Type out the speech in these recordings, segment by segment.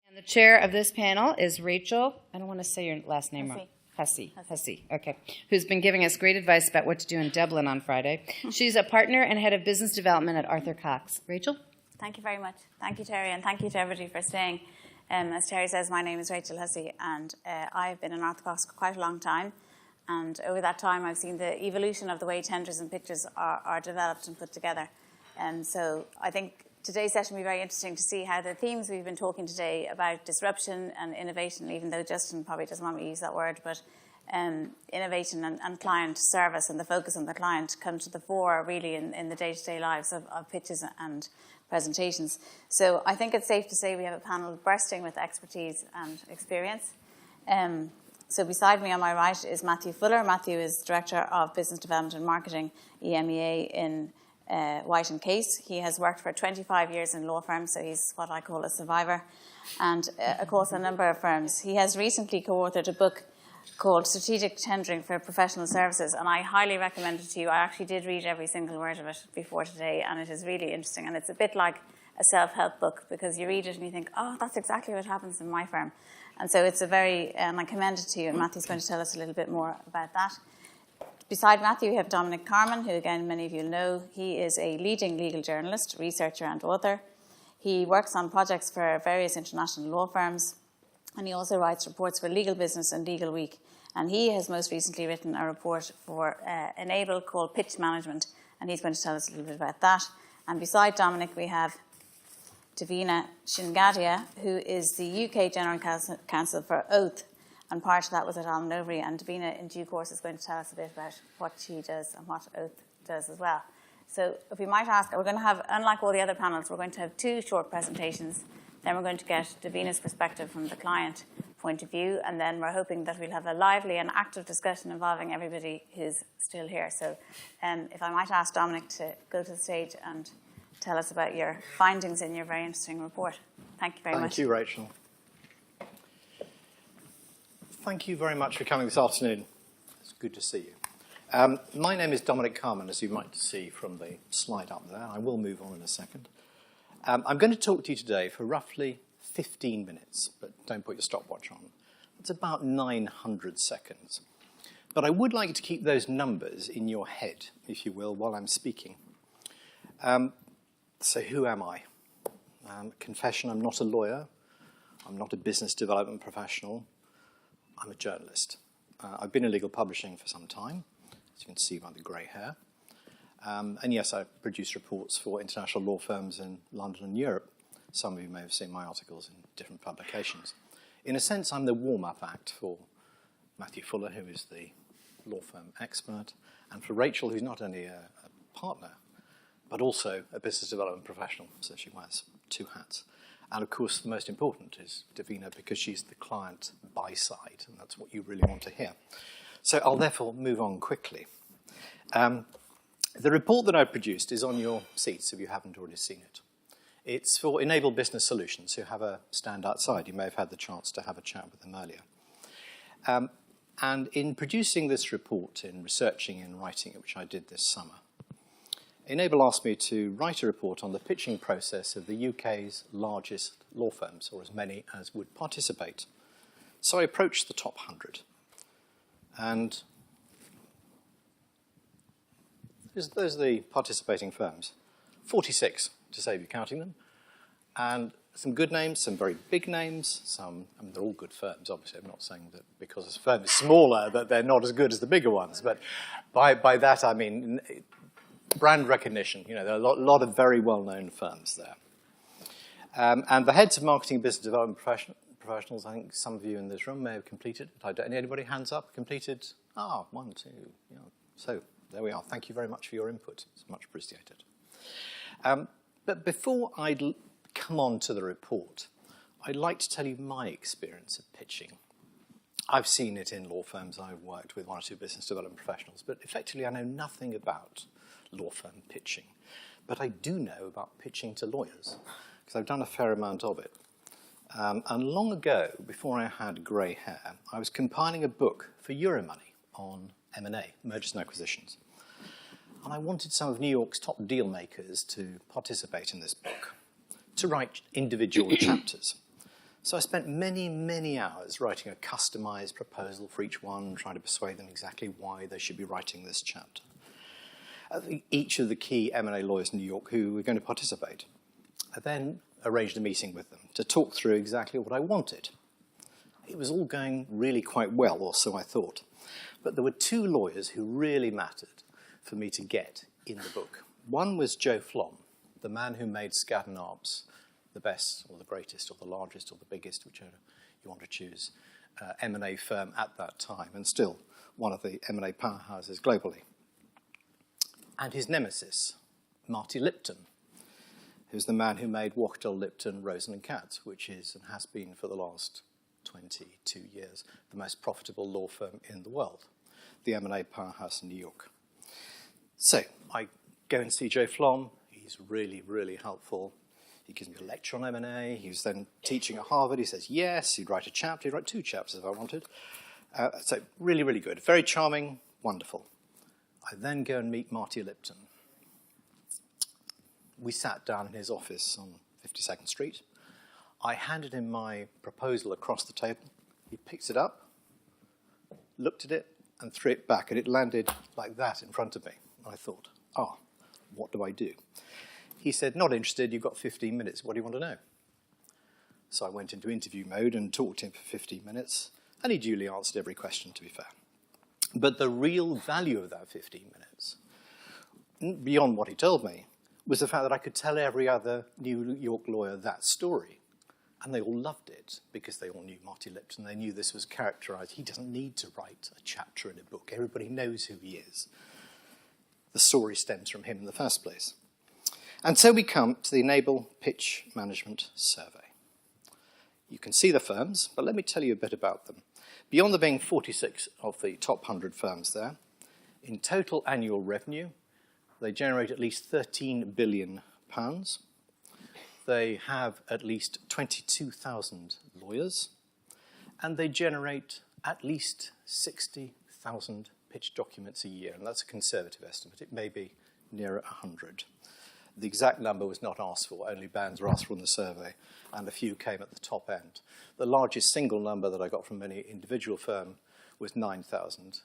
And the chair of this panel is Rachel, I don't want to say your last name wrong. Hussey, okay, who's been giving us great advice about what to do in Dublin on Friday. She's a partner and head of business development at Arthur Cox. Rachel? Thank you very much. Thank you, Terry, and thank you to everybody for staying. As Terry says, my name is Rachel Hussey, and I've been in Arthur Cox for quite a long time. And over that time, I've seen the evolution of the way tenders and pitches are developed and put together. And so I think today's session will be very interesting to see how the themes we've been talking today about disruption and innovation, even though Justin probably doesn't want me to use that word, but innovation and client service and the focus on the client come to the fore really in the day-to-day lives of pitches and presentations. So I think it's safe to say we have a panel bursting with expertise and experience. So beside me on my right is Matthew Fuller. Matthew is Director of Business Development and Marketing, EMEA in White & Case. He has worked for 25 years in law firms, so he's what I call a survivor, and across a number of firms. He has recently co-authored a book called Strategic Tendering for Professional Services, and I highly recommend it to you. I actually did read every single word of it before today, and it is really interesting, and it's a bit like a self-help book, because you read it and you think, oh, that's exactly what happens in my firm. And so it's a very, I commend it to you, and Matthew's going to tell us a little bit more about that. Beside Matthew, we have Dominic Carman, who again, many of you know. He is a leading legal journalist, researcher and author. He works on projects for various international law firms, and he also writes reports for Legal Business and Legal Week. And he has most recently written a report for Enable called Pitch Management, and he's going to tell us a little bit about that. And beside Dominic, we have Davina Shingadia, who is the UK General Counsel for Oath, and prior to that was at Allen Overy, and Davina in due course is going to tell us a bit about what she does and what Oath does as well. So if we might ask, we're going to have, unlike all the other panels, we're going to have two short presentations, then we're going to get Davina's perspective from the client point of view, and then we're hoping that we'll have a lively and active discussion involving everybody who's still here. So if I might ask Dominic to go to the stage and tell us about your findings in your very interesting report. Thank you very much. Thank you, Rachel. Thank you very much for coming this afternoon. It's good to see you. My name is Dominic Carman, as you might see from the slide up there. I will move on in a second. I'm going to talk to you today for roughly 15 minutes, but don't put your stopwatch on. It's about 900 seconds. But I would like you to keep those numbers in your head, if you will, while I'm speaking. So who am I? Confession, I'm not a lawyer. I'm not a business development professional. I'm a journalist. I've been in legal publishing for some time, as you can see by the grey hair. And yes, I produce reports for international law firms in London and Europe. Some of you may have seen my articles in different publications. In a sense, I'm the warm-up act for Matthew Fuller, who is the law firm expert, and for Rachel, who's not only a partner, but also a business development professional, so she wears two hats. And of course, the most important is Davina, because she's the client buy side, and that's what you really want to hear. So I'll therefore move on quickly. The report that I've produced is on your seats if you haven't already seen it. It's for Enable Business Solutions, who have a stand outside. You may have had the chance to have a chat with them earlier. And in producing this report, in researching and writing it, which I did this summer, Enable asked me to write a report on the pitching process of the UK's largest law firms, or as many as would participate. So I approached the top 100. And those are the participating firms. 46, to save you counting them. And some good names, some very big names, some, I mean, they're all good firms, obviously. I'm not saying that because a firm is smaller that they're not as good as the bigger ones. But by that, I mean brand recognition. You know, there are a lot of very well-known firms there. And the heads of marketing and business development professionals, I think some of you in this room may have completed. Anybody hands up? Completed? Ah, 1, 2. Yeah. So there we are. Thank you very much for your input. It's much appreciated. But before I come on to the report, I'd like to tell you my experience of pitching. I've seen it in law firms. I've worked with 1 or 2 business development professionals, but effectively I know nothing about law firm pitching. But I do know about pitching to lawyers, because I've done a fair amount of it. And long ago, before I had grey hair, I was compiling a book for Euromoney on M&A, mergers and acquisitions. And I wanted some of New York's top deal makers to participate in this book, to write individual chapters. So I spent many, many hours writing a customized proposal for each one, trying to persuade them exactly why they should be writing this chapter. Each of the key M&A lawyers in New York who were going to participate. I then arranged a meeting with them to talk through exactly what I wanted. It was all going really quite well, or so I thought. But there were two lawyers who really mattered for me to get in the book. One was Joe Flom, the man who made Skadden Arps the best, or the greatest, or the largest, or the biggest, whichever you want to choose, M&A firm at that time, and still one of the M&A powerhouses globally. And his nemesis, Marty Lipton, who's the man who made Wachtel, Lipton, Rosen and Katz, which is and has been for the last 22 years the most profitable law firm in the world, the M&A powerhouse in New York. So I go and see Joe Flom. He's really, really helpful. He gives me a lecture on M&A. He was then teaching at Harvard. He says yes. He'd write a chapter. He'd write 2 chapters if I wanted. So really, really good. Very charming, wonderful. I then go and meet Marty Lipton. We sat down in his office on 52nd Street. I handed him my proposal across the table. He picked it up, looked at it, and threw it back, and it landed like that in front of me. I thought, what do I do? He said, not interested, you've got 15 minutes. What do you want to know? So I went into interview mode and talked to him for 15 minutes, and he duly answered every question, to be fair. But the real value of that 15 minutes, beyond what he told me, was the fact that I could tell every other New York lawyer that story. And they all loved it because they all knew Marty Lipton. They knew this was characterized. He doesn't need to write a chapter in a book. Everybody knows who he is. The story stems from him in the first place. And so we come to the Enable Pitch Management Survey. You can see the firms, but let me tell you a bit about them. Beyond there being 46 of the top 100 firms there, in total annual revenue, they generate at least £13 billion. They have at least 22,000 lawyers, and they generate at least 60,000 pitch documents a year, and that's a conservative estimate. It may be nearer 100. The exact number was not asked for, only bands were asked for in the survey, and a few came at the top end. The largest single number that I got from any individual firm was 9,000,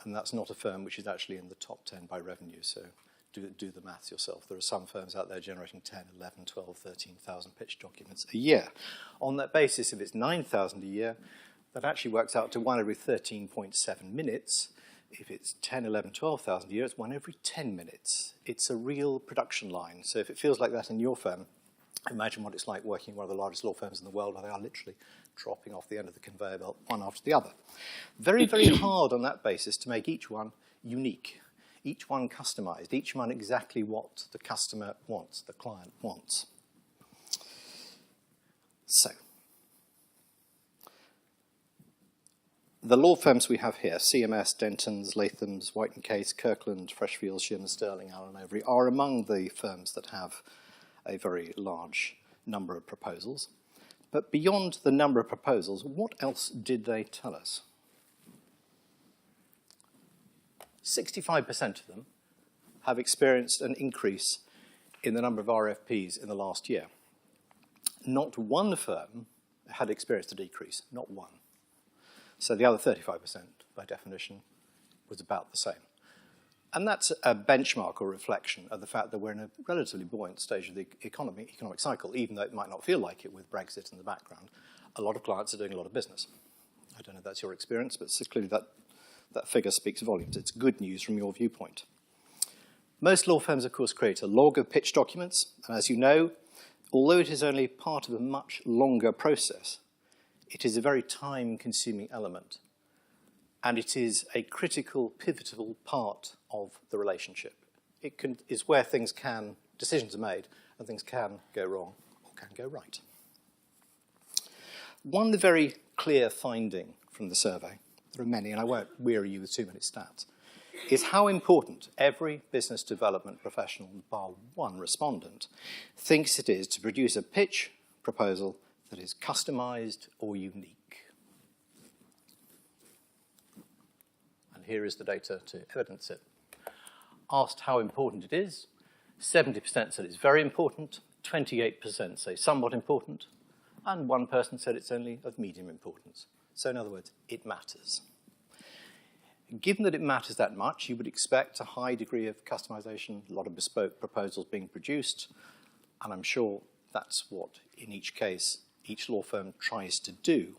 and that's not a firm which is actually in the top 10 by revenue, so do the maths yourself. There are some firms out there generating 10, 11, 12, 13,000 pitch documents a year. On that basis, if it's 9,000 a year, that actually works out to 1 every 13.7 minutes. If it's 10, 11, 12,000 a year, it's 1 every 10 minutes. It's a real production line. So if it feels like that in your firm, imagine what it's like working in one of the largest law firms in the world, where they are literally dropping off the end of the conveyor belt, one after the other. Very, very hard on that basis to make each one unique. Each one customized, each one exactly what the customer wants, the client wants. So, the law firms we have here, CMS, Dentons, Latham's, White & Case, Kirkland, Freshfields, Shearman, Sterling, Allen Overy, are among the firms that have a very large number of proposals. But beyond the number of proposals, what else did they tell us? 65% of them have experienced an increase in the number of RFPs in the last year. Not one firm had experienced a decrease, not one. So the other 35%, by definition, was about the same. And that's a benchmark or reflection of the fact that we're in a relatively buoyant stage of the economic cycle, even though it might not feel like it with Brexit in the background. A lot of clients are doing a lot of business. I don't know if that's your experience, but clearly that figure speaks volumes. It's good news from your viewpoint. Most law firms, of course, create a log of pitch documents. And as you know, although it is only part of a much longer process, it is a very time-consuming element. And it is a critical, pivotal part of the relationship. It is where decisions are made, and things can go wrong or can go right. One very clear finding from the survey, there are many, and I won't weary you with too many stats, is how important every business development professional, bar one respondent, thinks it is to produce a pitch proposal that is customized or unique. And here is the data to evidence it. Asked how important it is, 70% said it's very important, 28% say somewhat important, And one person said it's only of medium importance. So in other words, it matters. Given that it matters that much, you would expect a high degree of customization, a lot of bespoke proposals being produced, and I'm sure that's what, in each case, each law firm tries to do.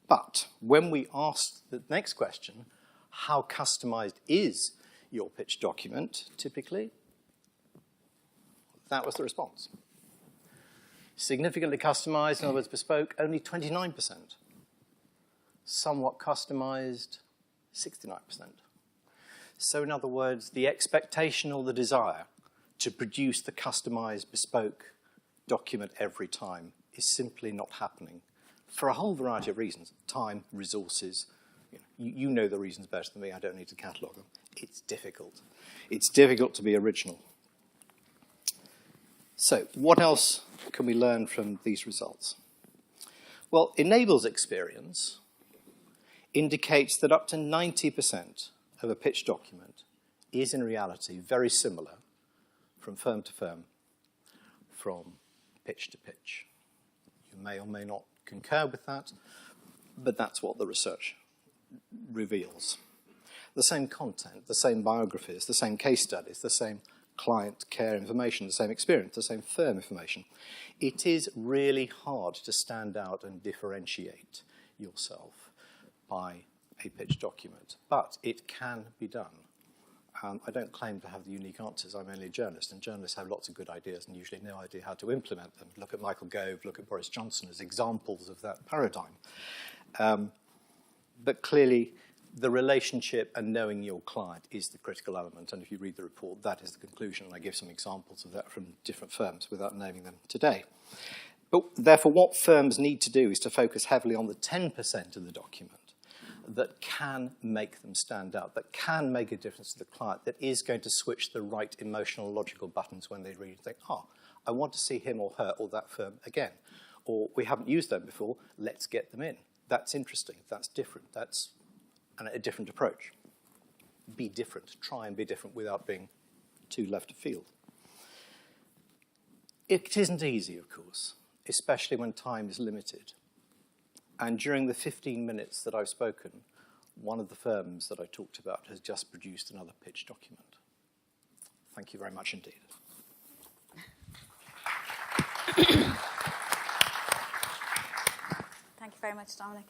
But when we asked the next question, how customized is your pitch document, typically, that was the response. Significantly customized, in other words, bespoke, only 29%. Somewhat customized, 69%. So in other words, the expectation or the desire to produce the customized, bespoke document every time is simply not happening for a whole variety of reasons. Time, resources, you know the reasons better than me, I don't need to catalogue them. It's difficult. It's difficult to be original. So what else can we learn from these results? Well, Enable's experience indicates that up to 90% of a pitch document is in reality very similar from firm to firm, from pitch to pitch. You may or may not concur with that, but that's what the research reveals. The same content, the same biographies, the same case studies, the same client care information, the same experience, the same firm information. It is really hard to stand out and differentiate yourself by a pitch document, but it can be done. I don't claim to have the unique answers. I'm only a journalist, and journalists have lots of good ideas and usually no idea how to implement them. Look at Michael Gove, look at Boris Johnson as examples of that paradigm. But clearly, the relationship and knowing your client is the critical element, and if you read the report, that is the conclusion, and I give some examples of that from different firms without naming them today. But therefore, what firms need to do is to focus heavily on the 10% of the document that can make them stand out, that can make a difference to the client, that is going to switch the right emotional, logical buttons when they read and think, I want to see him or her or that firm again. Or we haven't used them before, let's get them in. That's interesting, that's different, that's a different approach. Be different, try and be different without being too left of field. It isn't easy, of course, especially when time is limited. And during the 15 minutes that I've spoken, one of the firms that I talked about has just produced another pitch document. Thank you very much indeed. Thank you very much, Dominic.